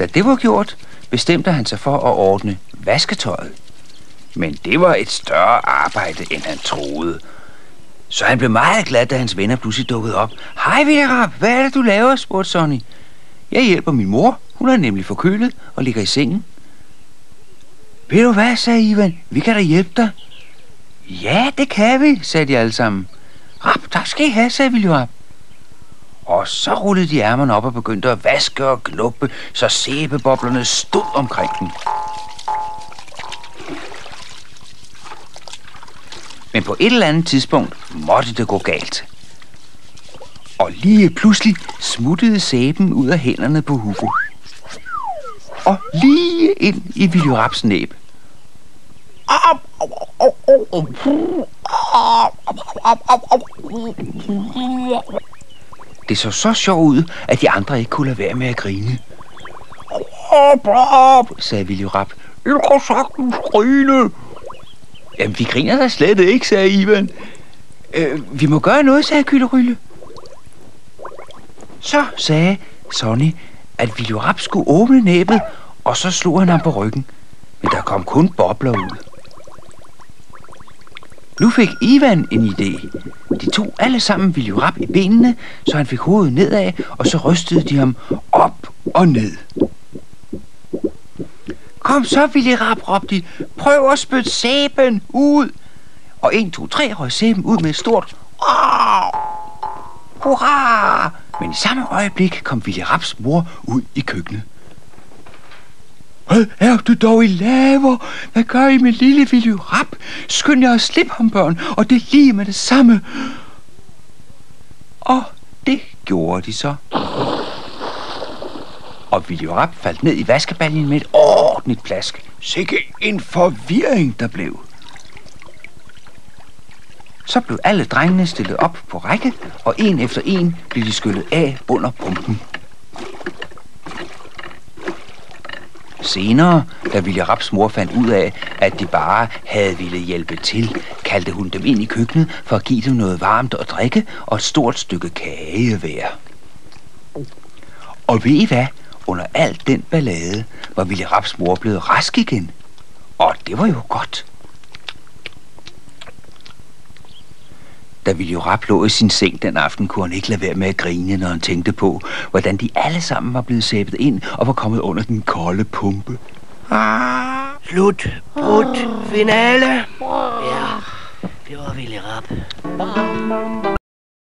Da det var gjort, bestemte han sig for at ordne vasketøjet. Men det var et større arbejde, end han troede. Så han blev meget glad, da hans venner pludselig dukkede op. Hej, Willy-Rap, hvad er det, du laver? Spurgte Sonny. Jeg hjælper min mor. Hun er nemlig forkølet og ligger i sengen. Ved du hvad, sagde Ivan. Vi kan da hjælpe dig. Ja, det kan vi, sagde de alle sammen. Rap, tak skal I have, sagde Willy-Rap. Og så rullede de ærmerne op og begyndte at vaske og knuppe, så sæbeboblerne stod omkring den. Men på et eller andet tidspunkt måtte det gå galt. Og lige pludselig smuttede sæben ud af hænderne på Hugo. Og lige ind i Willy-Raps næb. Det så sjovt ud, at de andre ikke kunne lade være med at grine. Sagde Willy-Rap. I kan sagtens grine. Jamen, vi griner da slet ikke, sagde Ivan. Vi må gøre noget, sagde Gyllerylle. Så sagde Sonny, at Willy-Rap skulle åbne næbet, og så slog han ham på ryggen. Men der kom kun bobler ud. Nu fik Ivan en idé. De tog alle sammen Willy-Rap i benene, så han fik hovedet nedad, og så rystede de ham op og ned. Kom så, Willy-Rap, råbte de. Prøv at spytte sæben ud. Og 1, 2, 3 røg sæben ud med et stort hurra! Men i samme øjeblik kom Willy-Raps mor ud i køkkenet. Hvad er du dog, I laver? Hvad gør I med lille Willy-Rap? Skynd jer at slippe ham, børn, og det lige med det samme. Og det gjorde de så. Og Willy-Rap faldt ned i vaskebaljen med et ordentligt plask. Sikke en forvirring, der blev. Så blev alle drengene stillet op på række, og en efter en blev de skyllet af under pumpen. Senere, da Willy-Raps mor fandt ud af, at de bare havde ville hjælpe til, kaldte hun dem ind i køkkenet for at give dem noget varmt at drikke og et stort stykke kage hver. Og ved I hvad? Under alt den ballade var Willy-Raps mor blevet rask igen. Og det var jo godt. Da Willy-Rap lå i sin seng den aften, kunne han ikke lade være med at grine, når han tænkte på, hvordan de alle sammen var blevet sæbet ind og var kommet under den kolde pumpe. Slut. Finale. Ja, det var Willy-Rap.